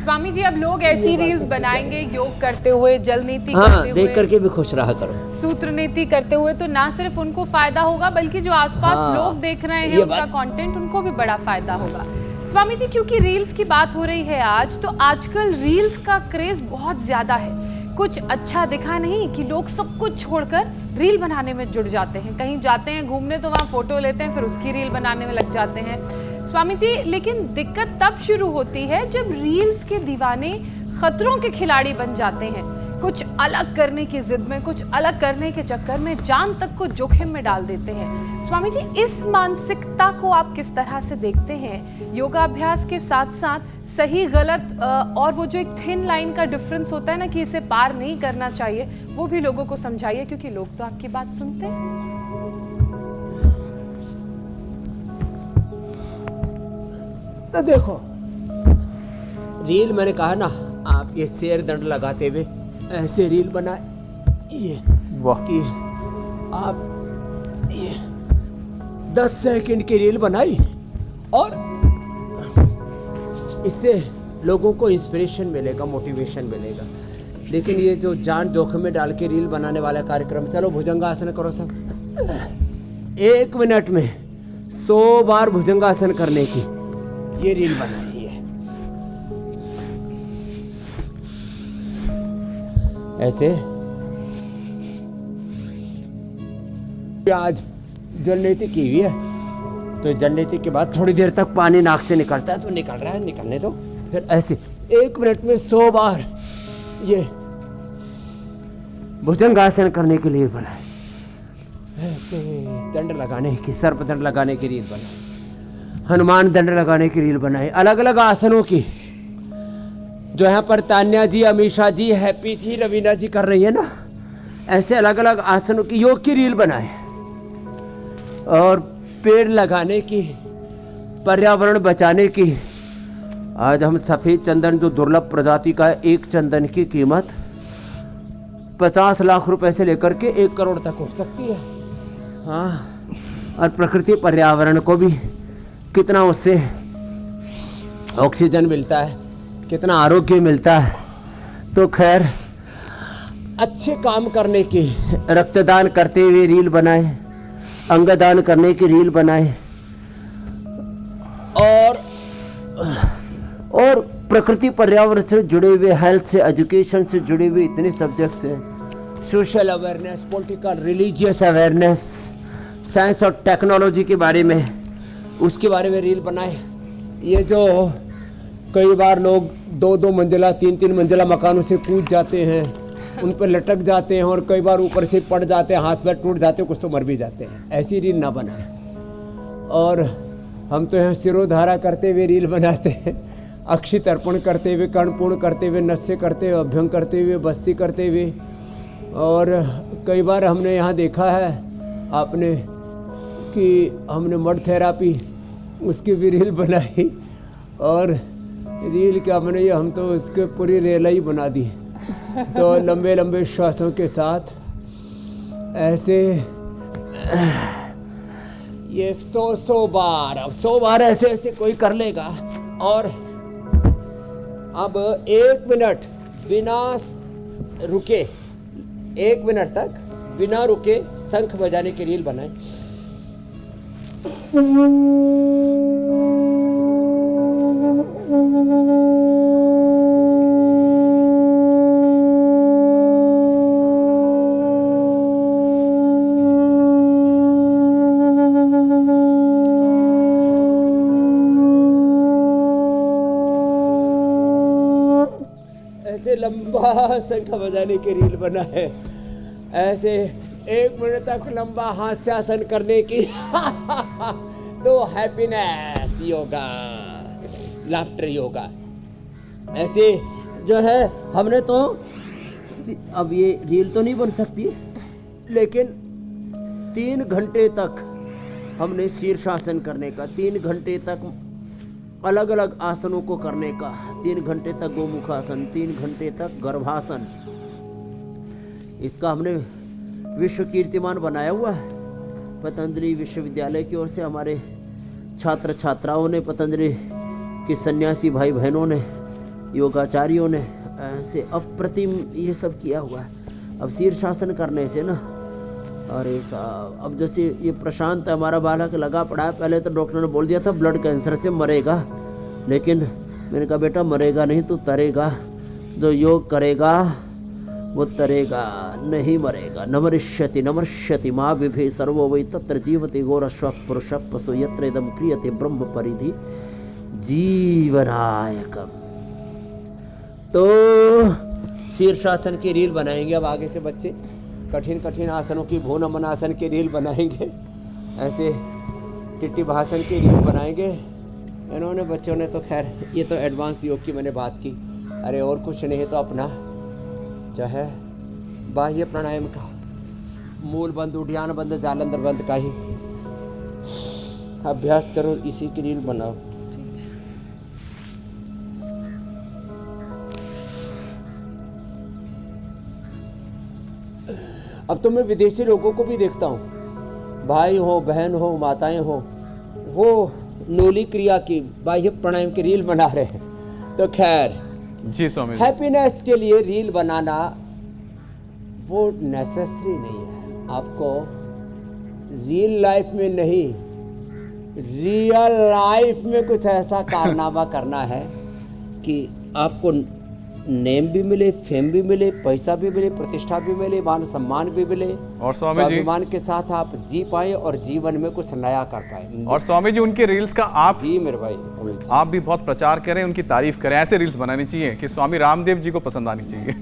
स्वामी जी, अब लोग ऐसी रील्स बनाएंगे योग करते हुए, जल नीति हाँ, करते हुए, देख करके भी खुश रहा करो। सूत्र नीति करते हुए, तो ना सिर्फ उनको फायदा होगा बल्कि जो आसपास हाँ, लोग देख रहे हैं ये उनका कंटेंट, उनको भी बड़ा फायदा होगा। स्वामी जी, क्योंकि रील्स की बात हो रही है आज, तो आजकल रील्स का क्रेज बहुत ज्यादा है। कुछ अच्छा दिखा नहीं कि लोग सब कुछ छोड़कर रील बनाने में जुट जाते हैं। कहीं जाते हैं घूमने तो वहां फोटो लेते हैं, फिर उसकी रील बनाने में लग जाते हैं। स्वामी जी, लेकिन दिक्कत तब शुरू होती है जब रील्स के दीवाने खतरों के खिलाड़ी बन जाते हैं। कुछ अलग करने की जिद में, कुछ अलग करने के चक्कर में जान तक को जोखिम में डाल देते हैं। स्वामी जी, इस मानसिकता को आप किस तरह से देखते हैं? योगाभ्यास के साथ साथ सही गलत और वो जो एक थिन लाइन का डिफरेंस होता है ना कि इसे पार नहीं करना चाहिए, वो भी लोगों को समझाइए, क्योंकि लोग तो आपकी बात सुनते हैं। तो देखो, रील मैंने कहा ना, आप ये शेर दंड लगाते हुए ऐसे रील बनाए, ये वाह, कि आप ये 10 सेकंड की रील बनाई और इससे लोगों को इंस्पिरेशन मिलेगा, मोटिवेशन मिलेगा। लेकिन ये जो जान जोखिम में डाल के रील बनाने वाला कार्यक्रम, चलो भुजंगासन करो सब, 1 मिनट में 100 बार भुजंगासन करने की ये रील बनाई है। ऐसे आज जल नीति की हुई है, तो जल नीति के बाद थोड़ी देर तक पानी नाक से निकलता है, तो निकल रहा है, निकलने दो। फिर ऐसे 1 मिनट में 100 बार ये भुजंगासन करने के लिए बनाए। ऐसे दंड लगाने की, सर्प दंड लगाने की रील बनाए, हनुमान दंड लगाने की रील बनाए, अलग अलग आसनों की, जो यहाँ पर तान्या जी, अमीषा जी, हैप्पी जी, रवीना जी कर रही है ना, ऐसे अलग अलग आसनों की योग की रील बनाए। और पेड़ लगाने की, पर्यावरण बचाने की। आज हम सफ़ेद चंदन, जो दुर्लभ प्रजाति का है, एक चंदन की कीमत 50 लाख रुपए से लेकर के 1 करोड़ तक हो सकती है। हाँ, और प्रकृति पर्यावरण को भी कितना उससे ऑक्सीजन मिलता है, कितना आरोग्य मिलता है। तो खैर, अच्छे काम करने की, रक्तदान करते हुए रील बनाए, अंगदान करने की रील बनाए, और प्रकृति पर्यावरण से जुड़े हुए, हेल्थ से, एजुकेशन से जुड़े हुए इतने सब्जेक्ट्स हैं, social awareness, political, religious awareness, science और टेक्नोलॉजी के बारे में, उसके बारे में रील बनाए। ये जो कई बार लोग 2-2 मंजिला, 3-3 मंजिला मकानों से कूद जाते हैं, उन पर लटक जाते हैं, और कई बार ऊपर से पड़ जाते हैं, हाथ पैर टूट जाते हैं, कुछ तो मर भी जाते हैं। ऐसी रील ना बनाए। और हम तो यहाँ सिरोधारा करते हुए रील बनाते हैं, अक्षित अर्पण करते हुए, कर्णपूर्ण करते हुए, नस्य करते हुए, अभ्यंग करते हुए, बस्ती करते हुए। और कई बार हमने यहाँ देखा है आपने कि हमने मड थेरापी, उसकी भी रील बनाई। और रील क्या बनाई, हम तो उसके पूरी रेला ही बना दी। तो लंबे लंबे श्वासों के साथ ऐसे ये 100 बार, अब 100 बार ऐसे ऐसे कोई कर लेगा। और अब 1 मिनट बिना रुके, 1 मिनट तक बिना रुके शंख बजाने की रील बनाए। ऐसे लंबा शंख बजाने की रील बना है। ऐसे 1 मिनट तक लंबा हास्यासन करने की तो हैप्पीनेस योगा, लाफ्टर योगा। ऐसे जो है हमने तो, अब ये रील तो नहीं बन सकती, लेकिन 3 घंटे तक हमने शीर्षासन करने का, 3 घंटे तक अलग अलग आसनों को करने का, 3 घंटे तक गोमुखासन, 3 घंटे तक गर्भासन, इसका हमने विश्व कीर्तिमान बनाया हुआ है। पतंजलि विश्वविद्यालय की ओर से हमारे छात्र छात्राओं ने, पतंजलि के सन्यासी भाई बहनों ने योगाचार्यों ने ऐसे अप्रतिम ये सब किया हुआ है। अब शीर्षासन करने से ना, अरे साहब, अब जैसे ये प्रशांत हमारा बालक लगा पड़ा है, पहले तो डॉक्टर ने बोल दिया था ब्लड कैंसर से मरेगा, लेकिन मैंने कहा बेटा मरेगा नहीं तो तरेगा, जो योग करेगा वो तरेगा, नहीं मरेगा। नमरिष्यति नमर्ष्यति माँ विभे सर्वो वै तत्र जीवति घोरश्व पुरुष पशु यत्र इदं क्रियते ब्रह्म परिधि जीवनायकम। तो शीर्षासन की रील बनाएंगे अब आगे से बच्चे, कठिन कठिन आसनों की, भो नमन आसन की रील बनाएंगे, ऐसे टिट्टी भाषण की रील बनाएंगे। इन्होंने बच्चों ने तो खैर, ये तो एडवांस योग की मैंने बात की। अरे और कुछ नहीं तो अपना जो है बाह्य प्राणायाम का मूल बंद, उड्डयन बंद, जालंधर बंद का ही अभ्यास करो, इसी की रील बनाओ। अब तो मैं विदेशी लोगों को भी देखता हूँ, भाई हो, बहन हो, माताएं हो, वो नोली क्रिया की, बाह्य प्राणायाम की रील बना रहे हैं। तो खैर जी स्वामी, हैप्पीनेस के लिए रील बनाना वो नेसेसरी नहीं है। आपको रियल लाइफ में नहीं, रियल लाइफ में कुछ ऐसा कारनामा करना है कि आपको नेम भी मिले, फेम भी मिले, पैसा भी मिले, प्रतिष्ठा भी मिले, मान सम्मान भी मिले, और स्वामी जी, स्वाभिमान के साथ आप जी पाए और जीवन में कुछ नया कर पाए। और स्वामी जी उनके रील्स का आप जी मेरे भाई, आप भी बहुत प्रचार करें, उनकी तारीफ करें। ऐसे रील्स बनानी चाहिए कि स्वामी रामदेव जी को पसंद आनी चाहिए।